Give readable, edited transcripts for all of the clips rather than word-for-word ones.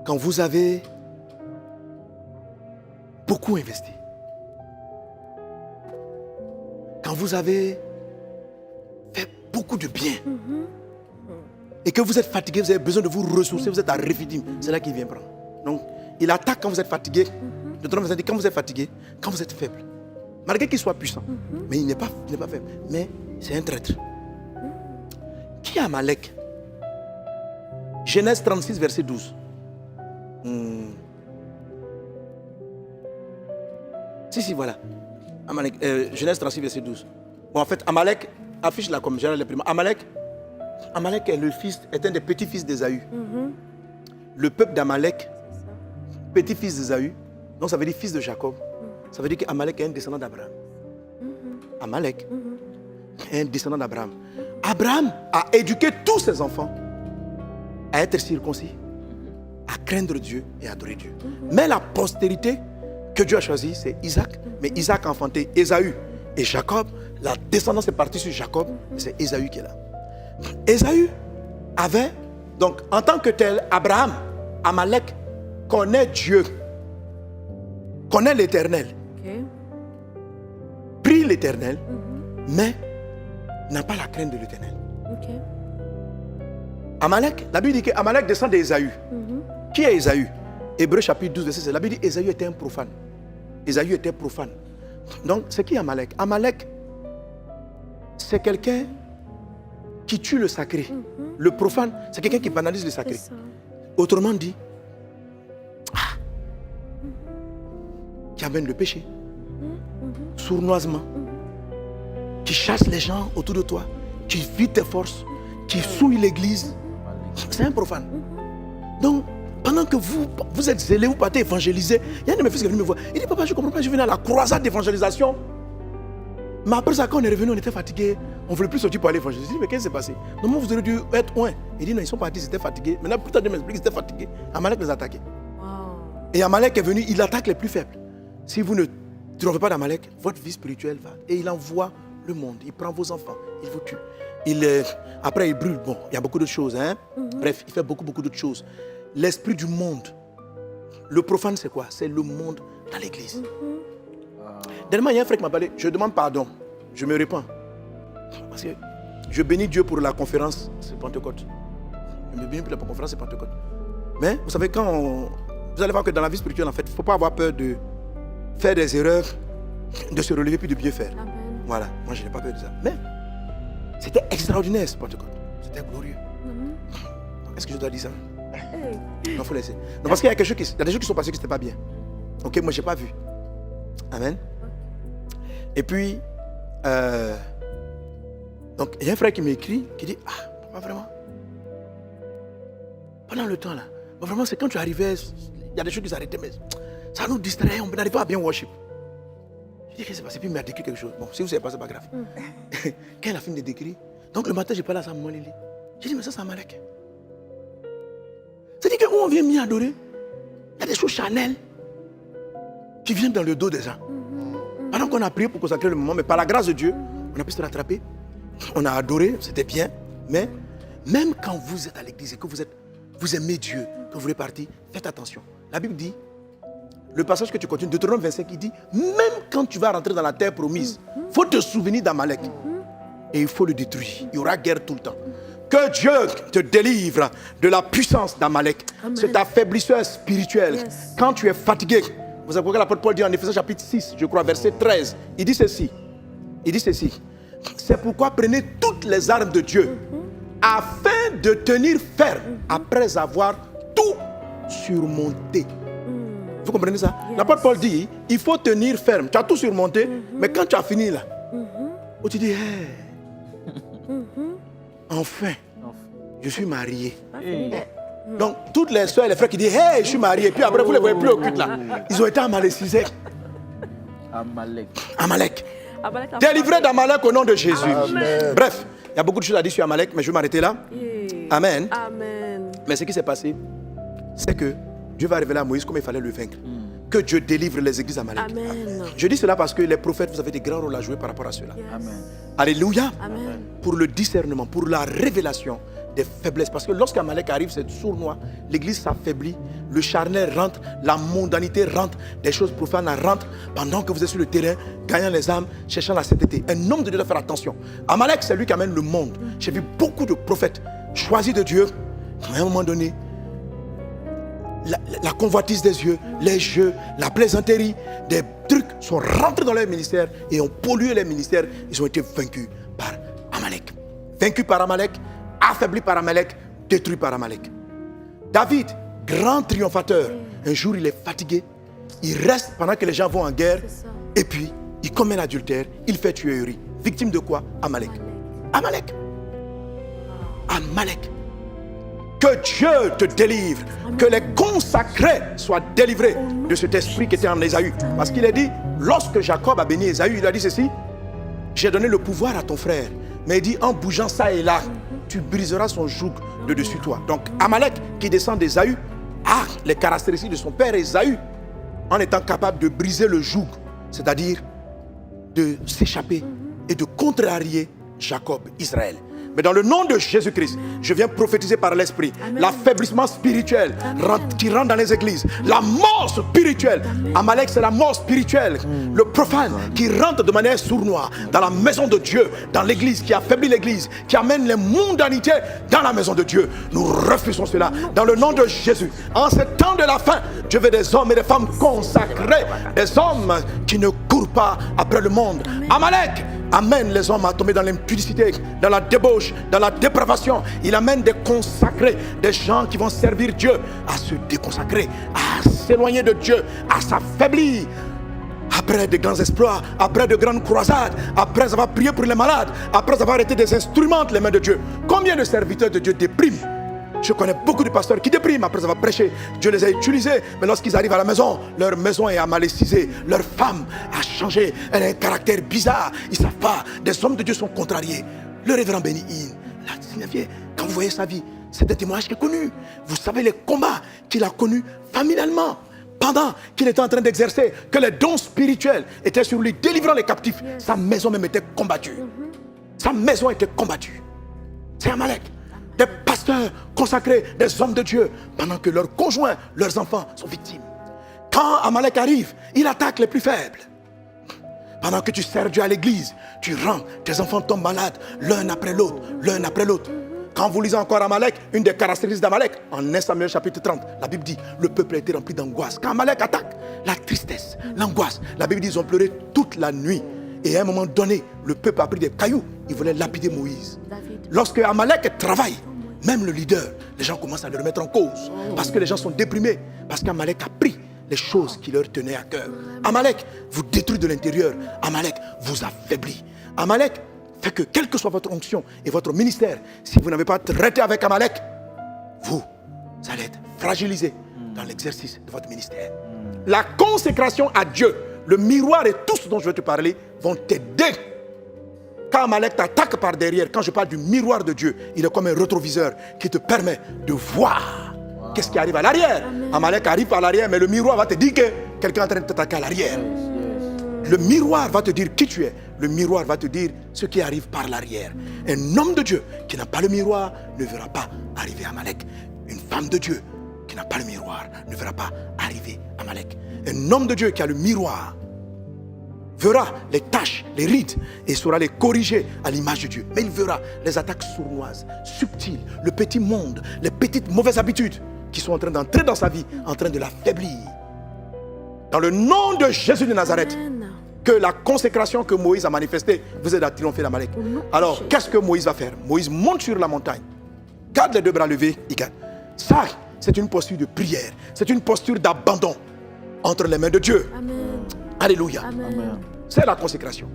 quand vous avez beaucoup investi, quand vous avez fait beaucoup de bien, et que vous êtes fatigué, vous avez besoin de vous ressourcer, vous êtes à Rephidim, c'est là qu'il vient prendre. Donc, il attaque quand vous êtes fatigué. Deutéronome 20 dit quand vous êtes fatigué, quand vous êtes faible. Malgré qu'il soit puissant, mais il n'est pas faible. Mais c'est un traître. Qui est Amalek? Genèse 36, verset 12. Si, voilà. Amalek, Genèse 36, verset 12. Bon, en fait, Amalek, affiche-la comme Gérald le premier. Amalek est un des petits-fils d'Ésaü. Le peuple d'Amalek, petit-fils d'Ésaü, donc ça veut dire fils de Jacob. Ça veut dire qu'Amalek est un descendant d'Abraham. Amalek est un descendant d'Abraham. Abraham a éduqué tous ses enfants à être circoncis, à craindre Dieu et à adorer Dieu. Mais la postérité que Dieu a choisie, c'est Isaac. Mais Isaac a enfanté Ésaü et Jacob. La descendance est partie sur Jacob, et c'est Ésaü qui est là. Ésaü avait, donc en tant que tel, Abraham, Amalek, connaît Dieu, connaît l'Éternel, prie l'Éternel, mais n'a pas la crainte de l'Éternel. Amalek, la Bible dit qu'Amalek descend d'Ésaü. Qui est Ésaü? Hébreux chapitre 12, verset 16. La Bible dit qu'Ésaü était un profane. Ésaü était profane. Donc, c'est qui Amalek? Amalek, c'est quelqu'un qui tue le sacré. Le profane, c'est quelqu'un qui banalise le sacré. Autrement dit, qui amène le péché, sournoisement, qui chasse les gens autour de toi, qui vide tes forces, qui souille l'église. C'est un profane. Donc, pendant que vous êtes zélé, vous partez évangéliser, il y a un de mes fils qui est venu me voir. Il dit, papa, je ne comprends pas, je venais à la croisade d'évangélisation. Mais après ça, quand on est revenu, on était fatigué. On ne voulait plus sortir pour aller évangéliser. Je dis, mais qu'est-ce qui s'est passé? Normalement, vous auriez dû être loin. Il dit, non, ils sont partis, ils étaient fatigués. Maintenant, plus tard, Dieu m'explique qu'ils étaient fatigués. Amalek les attaquait. Et Amalek est venu, il attaque les plus faibles. Si vous ne trouvez pas d'Amalek, votre vie spirituelle va. Et il envoie le monde. Il prend vos enfants, il vous tue. Après, il brûle. Bon, il y a beaucoup d'autres choses. Bref, il fait beaucoup d'autres choses. L'esprit du monde. Le profane, c'est quoi? C'est le monde dans l'église. Dernièrement, il y a un frère qui m'a parlé. Je demande pardon. Je me répands. Parce que je bénis Dieu pour la conférence, c'est Pentecôte. Je me bénis pour la conférence, c'est Pentecôte. Mais vous savez, vous allez voir que dans la vie spirituelle, en fait, il ne faut pas avoir peur de faire des erreurs, de se relever puis de bien faire. Amen. Voilà, moi je n'ai pas peur de ça. Mais c'était extraordinaire ce Pentecôte. C'était glorieux. Est-ce que je dois dire ça? Non, il faut laisser. Non, parce qu'il y a des choses qui sont passées qui n'étaient pas bien. Ok, moi je n'ai pas vu. Amen. Et puis, donc il y a un frère qui m'écrit, qui dit, pas vraiment. Pendant le temps là, vraiment c'est quand tu arrivais, il y a des choses qui s'arrêtaient, mais ça nous distrait, on n'arrive pas à bien worship. Je dis, qu'est-ce qui s'est passé? Puis il m'a décrit quelque chose. Bon, si vous ne savez pas, ce n'est pas grave. Quand il a fini de décrire, donc le matin, j'ai parlé à sa maman Lili. J'ai dit, mais ça, c'est Amalek. C'est-à-dire que où on vient m'y adorer, il y a des choses charnelles qui viennent dans le dos des gens. Pendant qu'on a prié pour consacrer le moment, mais par la grâce de Dieu, on a pu se rattraper. On a adoré, c'était bien. Mais même quand vous êtes à l'église et que vous aimez Dieu, que vous voulez partir, faites attention. La Bible dit, le passage que tu continues, Deutéronome 25, il dit, même quand tu vas rentrer dans la terre promise, il faut te souvenir d'Amalek. Et il faut le détruire. Il y aura guerre tout le temps. Que Dieu te délivre de la puissance d'Amalek. C'est affaiblisseur spirituel. Yes. Quand tu es fatigué, vous avez que l'apôtre Paul dit en Éphésiens chapitre 6, je crois, verset 13. Il dit ceci. C'est pourquoi prenez toutes les armes de Dieu afin de tenir ferme après avoir tout surmonté. Vous comprenez ça? Yes. L'apôtre Paul dit, il faut tenir ferme. Tu as tout surmonté, mais quand tu as fini là, où tu dis, hey, enfin, je suis marié. Donc, toutes les soeurs et les frères qui disent, hey, je suis marié, puis après, vous ne les voyez plus au culte là. Ils ont été amalecisés. Amalek. Délivré d'Amalek au nom de Jésus. Amen. Bref, il y a beaucoup de choses à dire sur Amalek, mais je vais m'arrêter là. Amen. Amen. Mais ce qui s'est passé, c'est que Dieu va révéler à Moïse comment il fallait le vaincre. Que Dieu délivre les églises Amalek. Amen. Je dis cela parce que les prophètes, vous avez des grands rôles à jouer par rapport à cela. Yes. Amen. Alléluia. Amen. Pour le discernement, pour la révélation des faiblesses. Parce que lorsqu'Amalek arrive, c'est sournois, l'église s'affaiblit, le charnel rentre, la mondanité rentre, des choses profanes rentrent, pendant que vous êtes sur le terrain, gagnant les âmes, cherchant la sainteté. Un homme de Dieu doit faire attention. Amalek, c'est lui qui amène le monde. J'ai vu beaucoup de prophètes choisis de Dieu, à un moment donné, la convoitise des yeux, les jeux, la plaisanterie, des trucs sont rentrés dans leur ministère et ont pollué les ministères. Ils ont été vaincus par Amalek. Vaincus par Amalek, affaiblis par Amalek, détruits par Amalek. David, grand triomphateur, un jour il est fatigué, il reste pendant que les gens vont en guerre et puis il commet l'adultère, il fait tuerie. Victime de quoi? Amalek. Amalek. Amalek. Que Dieu te délivre, que les consacrés soient délivrés de cet esprit qui était en Ésaü. Parce qu'il a dit, lorsque Jacob a béni Ésaü, il a dit ceci: j'ai donné le pouvoir à ton frère. Mais il dit, en bougeant ça et là, tu briseras son joug de dessus toi. Donc Amalek, qui descend d'Ésaü, a les caractéristiques de son père Ésaü, en étant capable de briser le joug, c'est-à-dire de s'échapper et de contrarier Jacob, Israël. Mais dans le nom de Jésus-Christ, je viens prophétiser par l'Esprit l'affaiblissement spirituel qui rentre dans les églises, la mort spirituelle. Amalek, c'est la mort spirituelle. Le profane qui rentre de manière sournoise dans la maison de Dieu, dans l'église, qui affaiblit l'église, qui amène les mondanités dans la maison de Dieu. Nous refusons cela dans le nom de Jésus. En ce temps de la fin, Dieu veut des hommes et des femmes consacrés, des hommes qui ne courent pas après le monde. Amalek amène les hommes à tomber dans l'impudicité, dans la débauche, dans la dépravation. Il amène des consacrés, des gens qui vont servir Dieu à se déconsacrer, à s'éloigner de Dieu, à s'affaiblir. Après de grands exploits, après de grandes croisades, après avoir prié pour les malades, après avoir été des instruments entre les mains de Dieu. Combien de serviteurs de Dieu dépriment? Je connais beaucoup de pasteurs qui dépriment après avoir prêché. Dieu les a utilisés, mais lorsqu'ils arrivent à la maison, leur maison est amalecisée, leur femme a changé, elle a un caractère bizarre, ils ne savent pas, des hommes de Dieu sont contrariés. Le révérend Benny Hinn l'a signifié. Quand vous voyez sa vie, c'est un témoignage qu'il a connu. Vous savez les combats qu'il a connus familialement, pendant qu'il était en train d'exercer, que les dons spirituels étaient sur lui, délivrant les captifs. Sa maison même était combattue. Sa maison était combattue. C'est Amalek. Des pasteurs consacrés, des hommes de Dieu, pendant que leurs conjoints, leurs enfants sont victimes. Quand Amalek arrive, il attaque les plus faibles. Pendant que tu sers Dieu à l'église, tu rentres, tes enfants tombent malades, l'un après l'autre, l'un après l'autre. Quand vous lisez encore Amalek, une des caractéristiques d'Amalek, en 1 Samuel chapitre 30, la Bible dit, le peuple a été rempli d'angoisse. Quand Amalek attaque, la tristesse, l'angoisse, la Bible dit, ils ont pleuré toute la nuit. Et à un moment donné, le peuple a pris des cailloux, il voulait lapider Moïse. Lorsque Amalek travaille, même le leader, les gens commencent à le remettre en cause. Parce que les gens sont déprimés. Parce qu'Amalek a pris les choses qui leur tenaient à cœur. Amalek vous détruit de l'intérieur. Amalek vous affaiblit. Amalek fait que quelle que soit votre onction et votre ministère, si vous n'avez pas traité avec Amalek, vous allez être fragilisé dans l'exercice de votre ministère. La consécration à Dieu, le miroir et tout ce dont je vais te parler vont t'aider. Quand Amalek t'attaque par derrière, quand je parle du miroir de Dieu, il est comme un rétroviseur qui te permet de voir qu'est-ce qui arrive à l'arrière. Amalek arrive par l'arrière, mais le miroir va te dire que quelqu'un est en train de t'attaquer à l'arrière. Le miroir va te dire qui tu es. Le miroir va te dire ce qui arrive par l'arrière. Un homme de Dieu qui n'a pas le miroir ne verra pas arriver Amalek. Une femme de Dieu qui n'a pas le miroir ne verra pas arriver Amalek. Un homme de Dieu qui a le miroir verra les taches, les rides et saura les corriger à l'image de Dieu. Mais il verra les attaques sournoises, subtiles, le petit monde, les petites mauvaises habitudes qui sont en train d'entrer dans sa vie, en train de l'affaiblir. Dans le nom de Jésus de Nazareth, que la consécration que Moïse a manifestée vous aide à triompher l'Amalek. Alors, qu'est-ce que Moïse va faire? Moïse monte sur la montagne, garde les deux bras levés, il garde. Ça, c'est une posture de prière, c'est une posture d'abandon entre les mains de Dieu. Amen. Alléluia. Amen. C'est la consécration.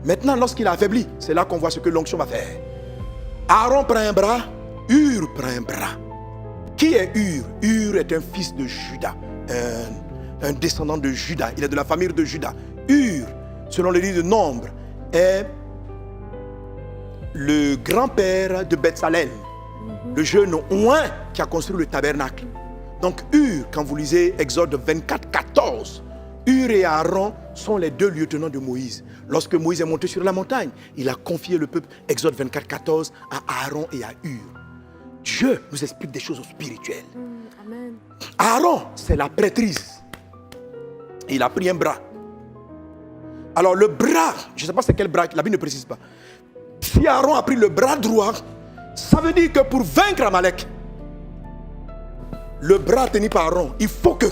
Maintenant, lorsqu'il a affaibli, c'est là qu'on voit ce que l'onction va faire. Aaron prend un bras, Hur prend un bras. Qui est Hur? Hur est un fils de Juda, un descendant de Juda. Il est de la famille de Juda. Hur, selon le livre de Nombre, est le grand-père de Bethsalel, le jeune Ouin qui a construit le tabernacle. Donc Hur, quand vous lisez Exode 24, 14, Hur et Aaron sont les deux lieutenants de Moïse. Lorsque Moïse est monté sur la montagne, il a confié le peuple, Exode 24, 14, à Aaron et à Hur. Dieu nous explique des choses spirituelles. Amen. Aaron, c'est la prêtrise. Il a pris un bras. Alors le bras, je ne sais pas c'est quel bras, la Bible ne précise pas. Si Aaron a pris le bras droit, ça veut dire que pour vaincre Amalek, le bras tenu par Aaron, il faut que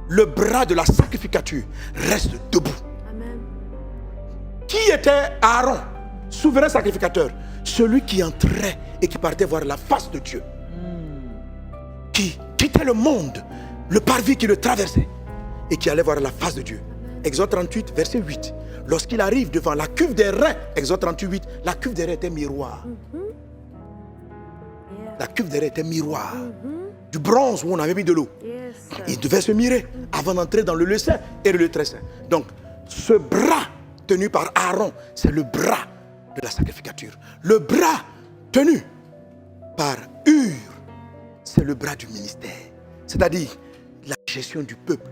le bras de la sacrificature reste debout. Amen. Qui était Aaron, souverain sacrificateur? Celui qui entrait et qui partait voir la face de Dieu. Qui quittait le monde, le parvis qui le traversait et qui allait voir la face de Dieu. Exode 38, verset 8. Lorsqu'il arrive devant la cuve des reins, Exode 38, 8, la cuve des reins était miroir. La cuve des reins était miroir. Du bronze où on avait mis de l'eau. Il devait se mirer avant d'entrer dans le lieu saint et le lieu très saint. Donc, ce bras tenu par Aaron, c'est le bras de la sacrificature. Le bras tenu par Hur, c'est le bras du ministère. C'est-à-dire la gestion du peuple.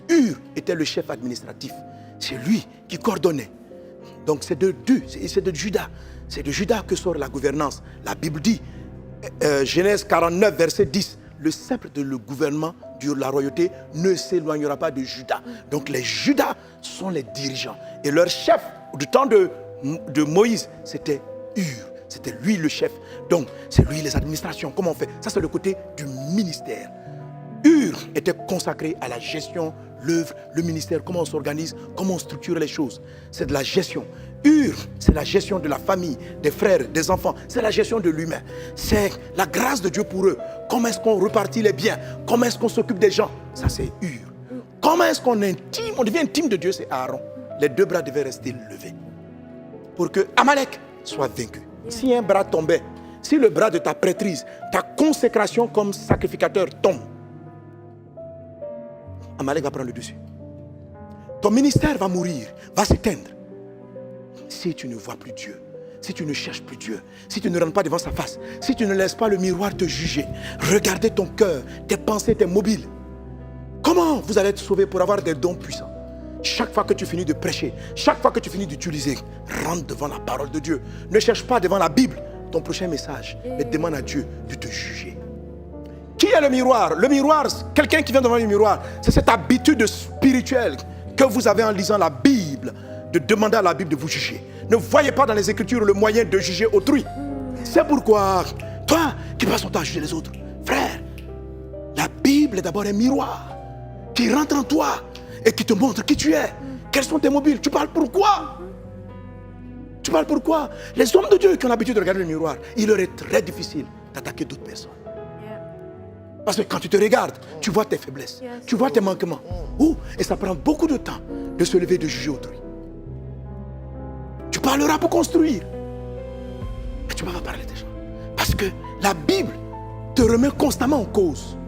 Hur était le chef administratif. C'est lui qui coordonnait. Donc c'est de Juda. C'est de Juda que sort la gouvernance. La Bible dit, Genèse 49, verset 10, le sceptre de le gouvernement de la royauté ne s'éloignera pas de Juda. Donc les Judas sont les dirigeants. Et leur chef, du temps de Moïse, c'était Hur. C'était lui le chef. Donc c'est lui les administrations. Comment on fait? Ça c'est le côté du ministère. Hur était consacré à la gestion, l'œuvre, le ministère, comment on s'organise, comment on structure les choses. C'est de la gestion. Hur, c'est la gestion de la famille, des frères, des enfants. C'est la gestion de l'humain. C'est la grâce de Dieu pour eux. Comment est-ce qu'on repartit les biens? Comment est-ce qu'on s'occupe des gens? Ça c'est Hur. Comment est-ce qu'on intime? On devient intime de Dieu, c'est Aaron. Les deux bras devaient rester levés pour que Amalek soit vaincu. Si un bras tombait, si le bras de ta prêtrise, ta consécration comme sacrificateur tombe, Amalek va prendre le dessus. Ton ministère va mourir, va s'éteindre. Si tu ne vois plus Dieu, si tu ne cherches plus Dieu, si tu ne rentres pas devant sa face, si tu ne laisses pas le miroir te juger, regarder ton cœur, tes pensées, tes mobiles, comment vous allez être sauvé pour avoir des dons puissants? Chaque fois que tu finis de prêcher, chaque fois que tu finis d'utiliser, rentre devant la parole de Dieu. Ne cherche pas devant la Bible ton prochain message, mais demande à Dieu de te juger. Qui est le miroir? Le miroir, quelqu'un qui vient devant le miroir, c'est cette habitude spirituelle que vous avez en lisant la Bible, de demander à la Bible de vous juger. Ne voyez pas dans les Écritures le moyen de juger autrui. C'est pourquoi, toi qui passes ton temps à juger les autres, frère, la Bible est d'abord un miroir qui rentre en toi et qui te montre qui tu es. Quels sont tes mobiles? Tu parles pourquoi? Tu parles pourquoi? Les hommes de Dieu qui ont l'habitude de regarder le miroir, il leur est très difficile d'attaquer d'autres personnes. Parce que quand tu te regardes, tu vois tes faiblesses, tu vois tes manquements. Et ça prend beaucoup de temps de se lever et de juger autrui. Tu parleras pour construire, mais tu ne vas pas parler des gens. Parce que la Bible te remet constamment en cause.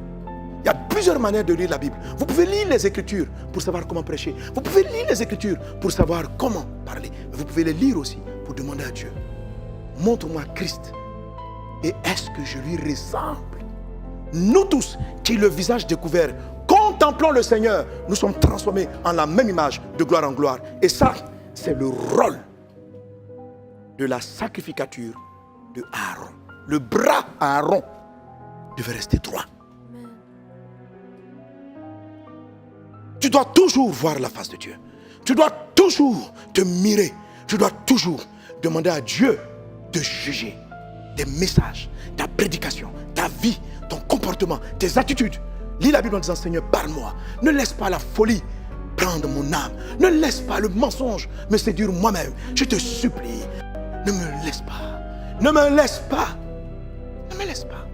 Il y a plusieurs manières de lire la Bible. Vous pouvez lire les Écritures pour savoir comment prêcher. Vous pouvez lire les Écritures pour savoir comment parler. Mais vous pouvez les lire aussi pour demander à Dieu, montre-moi Christ. Et est-ce que je lui ressemble? Nous tous, qui le visage découvert, contemplons le Seigneur, nous sommes transformés en la même image, de gloire en gloire. Et ça, c'est le rôle de la sacrificature de Aaron. Le bras à Aaron devait rester droit. Tu dois toujours voir la face de Dieu. Tu dois toujours te mirer. Tu dois toujours demander à Dieu de juger tes messages, ta prédication, ta vie, ton comportement, tes attitudes. Lis la Bible en disant, Seigneur, parle-moi. Ne laisse pas la folie prendre mon âme. Ne laisse pas le mensonge me séduire moi-même. Je te supplie, ne me laisse pas. Ne me laisse pas. Ne me laisse pas.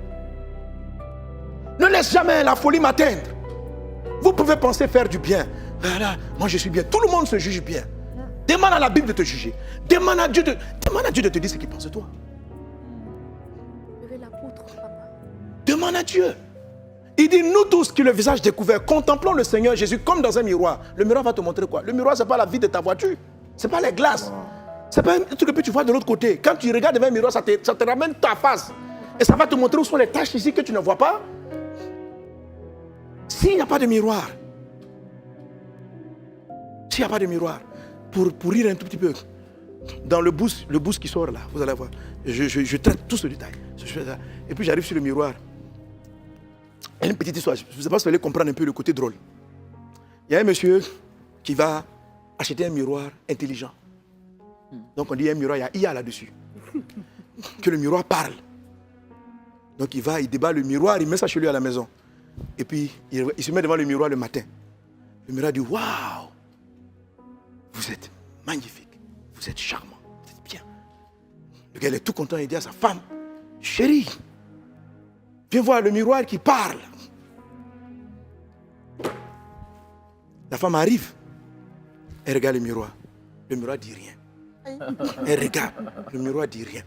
Ne laisse jamais la folie m'atteindre. Vous pouvez penser faire du bien. Voilà, moi je suis bien. Tout le monde se juge bien. Demande à la Bible de te juger. Demande à Dieu de te dire ce qu'il pense de toi. Demande à Dieu. Il dit, nous tous qui le visage découvert, contemplons le Seigneur Jésus comme dans un miroir. Le miroir va te montrer quoi? Le miroir, ce n'est pas la vie de ta voiture. Ce n'est pas les glaces. Ce n'est pas un truc que tu vois de l'autre côté. Quand tu regardes devant un miroir, ça te ramène ta face. Et ça va te montrer où sont les taches ici que tu ne vois pas. S'il n'y a pas de miroir, pour rire un tout petit peu, dans le boost qui sort là, vous allez voir. Je traite tout ce détail. Et puis j'arrive sur le miroir. Il y a une petite histoire. Je ne sais pas si vous allez comprendre un peu le côté drôle. Il y a un monsieur qui va acheter un miroir intelligent. Donc on dit il y a un miroir, il y a IA là-dessus. Que le miroir parle. Donc il va, il débat le miroir, il met ça chez lui à la maison. Et puis il se met devant le miroir le matin. Le miroir dit waouh, vous êtes magnifique, vous êtes charmant, vous êtes bien. Le gars il est tout content, il dit à sa femme, chérie, viens voir le miroir qui parle. La femme arrive, elle regarde le miroir dit rien. Elle regarde, le miroir dit rien.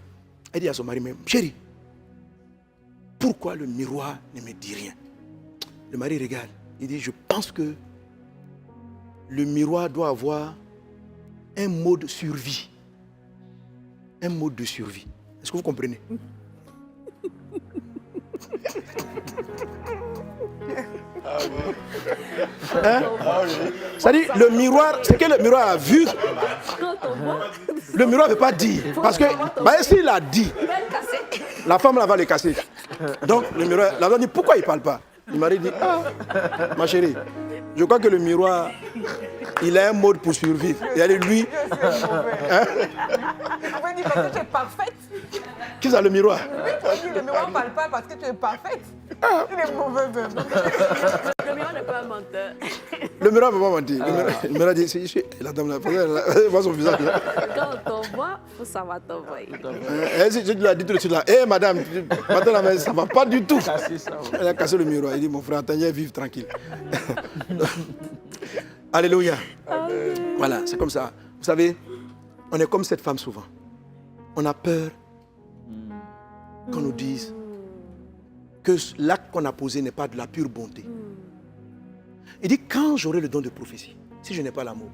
Elle dit à son mari, mais chérie, pourquoi le miroir ne me dit rien? Le mari regarde, il dit, je pense que le miroir doit avoir un mode survie. Un mode de survie. Est-ce que vous comprenez? Hein? C'est-à-dire, le miroir, ce que le miroir a vu, le miroir ne veut pas dire. Parce que, s'il a dit, la femme là va le casser. Donc, le miroir, la femme dit, pourquoi il ne parle pas? Le mari dit, ah, ma chérie, je crois que le miroir, il a un mode pour survivre. Et elle est lui. Hein? Après, il dit parce que tu es parfaite. Qui a le miroir? Le miroir ne parle pas parce que tu es parfaite. Ah. Il est mauvais même. Le miroir n'est pas un menteur. Le miroir ne peut pas mentir. Le miroir dit, la dame là, elle voit son visage. Quand on voit, il faut savoir t'envoyer. Je lui ai dit tout de suite là, hé madame, maintenant ça ne va pas du tout. Elle a cassé le miroir. Il dit, mon frère, attendez, vive tranquille. Alléluia. Amen. Voilà, c'est comme ça. Vous savez, on est comme cette femme souvent. On a peur qu'on nous dise que l'acte qu'on a posé n'est pas de la pure bonté. Il dit, quand j'aurai le don de prophétie, si je n'ai pas l'amour,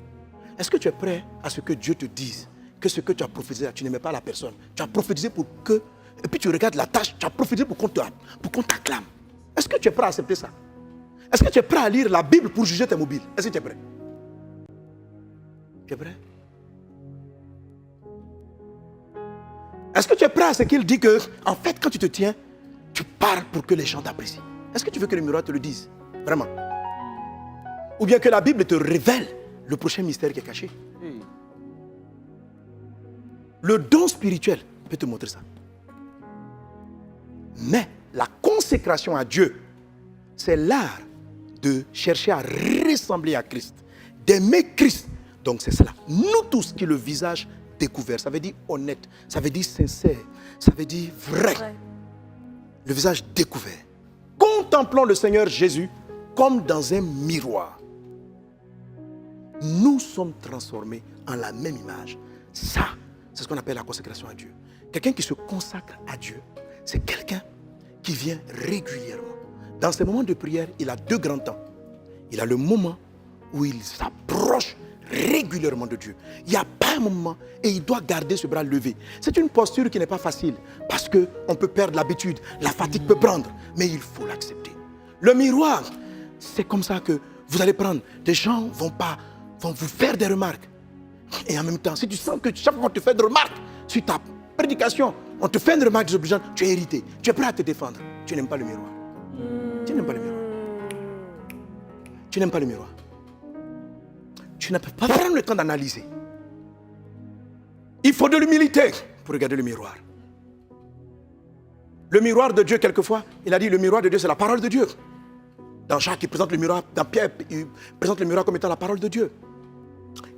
est-ce que tu es prêt à ce que Dieu te dise que ce que tu as prophétisé, tu n'aimais pas la personne? Tu as prophétisé pour que... Et puis tu regardes la tâche, tu as prophétisé pour qu'on t'acclame. Est-ce que tu es prêt à accepter ça? Est-ce que tu es prêt à lire la Bible pour juger tes mobiles? Est-ce que tu es prêt? Tu es prêt? Est-ce que tu es prêt à ce qu'il dit que, en fait, quand tu te tiens, tu parles pour que les gens t'apprécient? Est-ce que tu veux que le miroir te le dise? Vraiment? Ou bien que la Bible te révèle le prochain mystère qui est caché? Le don spirituel peut te montrer ça. Mais la consécration à Dieu, c'est l'art de chercher à ressembler à Christ, d'aimer Christ. Donc c'est cela. Nous tous qui le visage découvert, ça veut dire honnête, ça veut dire sincère, ça veut dire vrai. Le visage découvert. Contemplons le Seigneur Jésus comme dans un miroir. Nous sommes transformés en la même image. Ça, c'est ce qu'on appelle la consécration à Dieu. Quelqu'un qui se consacre à Dieu, c'est quelqu'un qui vient régulièrement. Dans ces moments de prière, il a deux grands temps. Il a le moment où il s'approche régulièrement de Dieu. Il n'y a pas un moment et il doit garder ce bras levé. C'est une posture qui n'est pas facile parce qu'on peut perdre l'habitude, la fatigue peut prendre, mais il faut l'accepter. Le miroir, c'est comme ça que vous allez prendre. Des gens vont vous faire des remarques. Et en même temps, si tu sens que chaque fois qu'on te fait des remarques sur ta prédication, on te fait une remarque désobligeante, tu es irrité, tu es prêt à te défendre. Tu n'aimes pas le miroir. Tu n'aimes pas le miroir. Tu n'aimes pas le miroir. Tu ne peux pas prendre le temps d'analyser. Il faut de l'humilité pour regarder le miroir. Le miroir de Dieu, quelquefois, il a dit le miroir de Dieu, c'est la parole de Dieu. Dans Jacques, il présente le miroir, dans Pierre, il présente le miroir comme étant la parole de Dieu.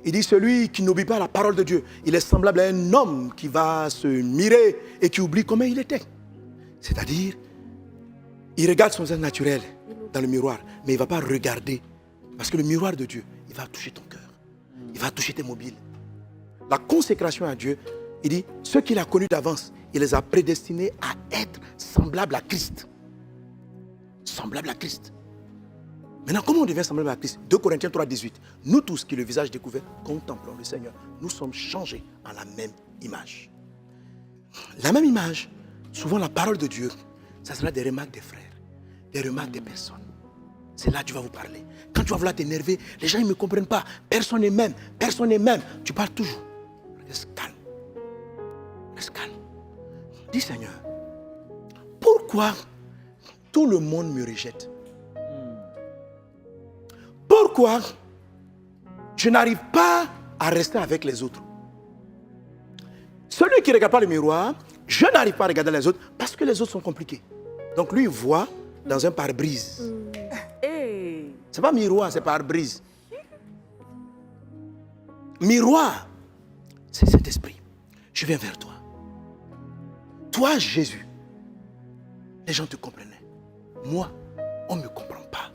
Il dit celui qui n'oublie pas la parole de Dieu, il est semblable à un homme qui va se mirer et qui oublie comment il était. C'est-à-dire, il regarde son visage naturel dans le miroir, mais il ne va pas regarder. Parce que le miroir de Dieu, il va toucher ton cœur. Il va toucher tes mobiles. La consécration à Dieu, il dit, ceux qu'il a connus d'avance, il les a prédestinés à être semblables à Christ. Semblables à Christ. Maintenant, comment on devient semblable à Christ? 2 Corinthiens 3, 18. Nous tous qui le visage découvert, contemplons le Seigneur. Nous sommes changés en la même image. La même image, souvent la parole de Dieu, ça sera des remarques des frères, des remarques des personnes. C'est là que tu vas vous parler. Quand tu vas vouloir t'énerver, les gens ne me comprennent pas. Personne n'est même, personne n'est même. Tu parles toujours. Reste calme. Reste calme. Dis Seigneur, pourquoi tout le monde me rejette? Pourquoi je n'arrive pas à rester avec les autres? Celui qui ne regarde pas le miroir, je n'arrive pas à regarder les autres parce que les autres sont compliqués. Donc lui, il voit dans un pare-brise. Hey. Ce n'est pas miroir, c'est pare-brise. Miroir, c'est cet esprit. Je viens vers toi. Toi, Jésus, les gens te comprenaient. Moi, on ne me comprend pas.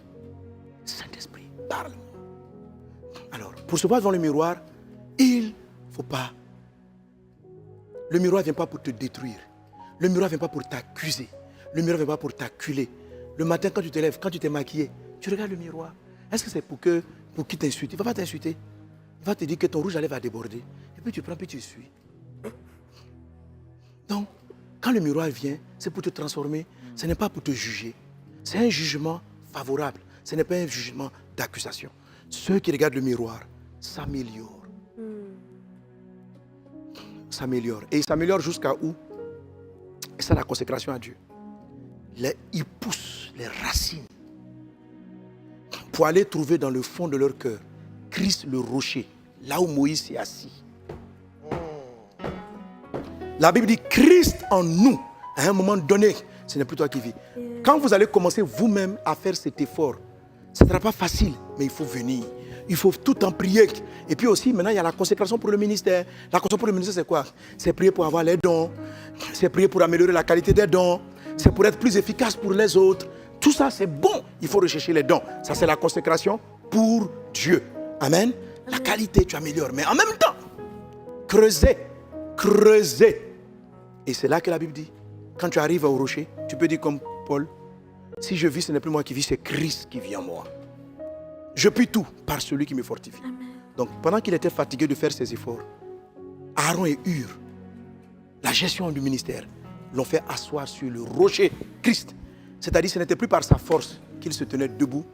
Saint-Esprit, parle-moi. Alors, pour se voir devant le miroir, il ne faut pas. Le miroir ne vient pas pour te détruire. Le miroir ne vient pas pour t'accuser. Le miroir ne vient pas pour t'acculer. Le matin, quand tu te lèves, quand tu t'es maquillé, tu regardes le miroir. Est-ce que c'est pour qu'il t'insulte? Il ne va pas t'insulter. Il va te dire que ton rouge à lèvres va déborder. Et puis tu prends, puis tu suis. Donc, quand le miroir vient, c'est pour te transformer. Ce n'est pas pour te juger. C'est un jugement favorable. Ce n'est pas un jugement d'accusation. Ceux qui regardent le miroir s'améliorent. S'améliorent. Et ils s'améliorent jusqu'à où? C'est la consécration à Dieu. Ils poussent les racines pour aller trouver dans le fond de leur cœur Christ le rocher, là où Moïse est assis. La Bible dit Christ en nous, à un moment donné, ce n'est plus toi qui vis. Quand vous allez commencer vous-même à faire cet effort, ce ne sera pas facile, mais il faut venir. Il faut tout en prier. Et puis aussi, maintenant, il y a la consécration pour le ministère. La consécration pour le ministère, c'est quoi? C'est prier pour avoir les dons. C'est prier pour améliorer la qualité des dons. C'est pour être plus efficace pour les autres. Tout ça, c'est bon. Il faut rechercher les dons. Ça, c'est la consécration pour Dieu. Amen. La qualité, tu améliores. Mais en même temps, creuser. Et c'est là que la Bible dit, quand tu arrives au rocher, tu peux dire comme Paul, si je vis, ce n'est plus moi qui vis, c'est Christ qui vit en moi. Je puis tout par celui qui me fortifie. Amen. Donc, pendant qu'il était fatigué de faire ses efforts, Aaron et Hur, la gestion du ministère, l'ont fait asseoir sur le rocher Christ. C'est-à-dire que ce n'était plus par sa force qu'il se tenait debout.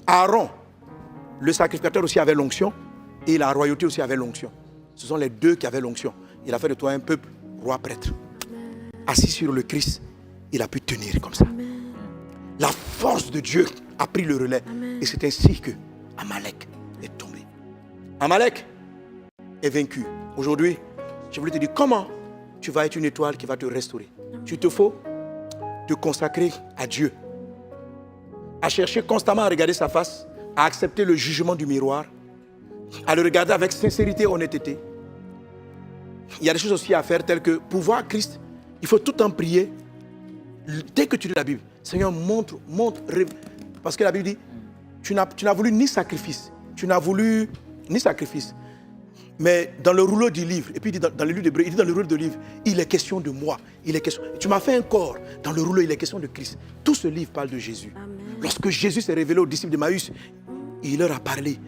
Aaron, le sacrificateur aussi avait l'onction et la royauté aussi avait l'onction. Ce sont les deux qui avaient l'onction. Il a fait de toi un peuple roi prêtre. Assis sur le Christ, il a pu tenir comme ça. Amen. La force de Dieu a pris le relais. Amen. Et c'est ainsi que Amalek est tombé. Amalek est vaincu. Aujourd'hui, je voulais te dire comment tu vas être une étoile qui va te restaurer. Amen. Tu te faut te consacrer à Dieu, à chercher constamment à regarder sa face, à accepter le jugement du miroir, à le regarder avec sincérité et honnêteté. Il y a des choses aussi à faire telles que pour voir Christ, il faut tout en prier. Dès que tu lis la Bible, Seigneur, montre, parce que la Bible dit, tu n'as voulu ni sacrifice, mais dans le rouleau du livre, et puis il dit dans le livre d'Hébreux, il dit dans le rouleau du livre, il est question de moi, tu m'as fait un corps, dans le rouleau il est question de Christ. Tout ce livre parle de Jésus. Amen. Lorsque Jésus s'est révélé aux disciples d'Emmaüs, il leur a parlé,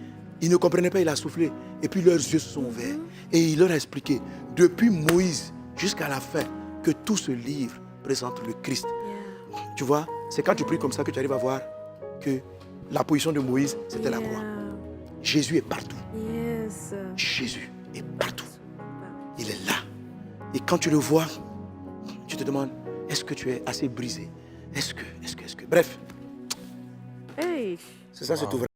ils ne comprenaient pas, il a soufflé, et puis leurs yeux se sont ouverts, et il leur a expliqué, depuis Moïse jusqu'à la fin, que tout ce livre présente le Christ. Yeah. Tu vois, c'est quand tu pries comme ça que tu arrives à voir que la position de Moïse, c'était la croix. Jésus est partout. Yes. Jésus est partout. Il est là. Et quand tu le vois, tu te demandes, est-ce que tu es assez brisé? Est-ce que. Bref. Hey. C'est ça, c'est tout vrai.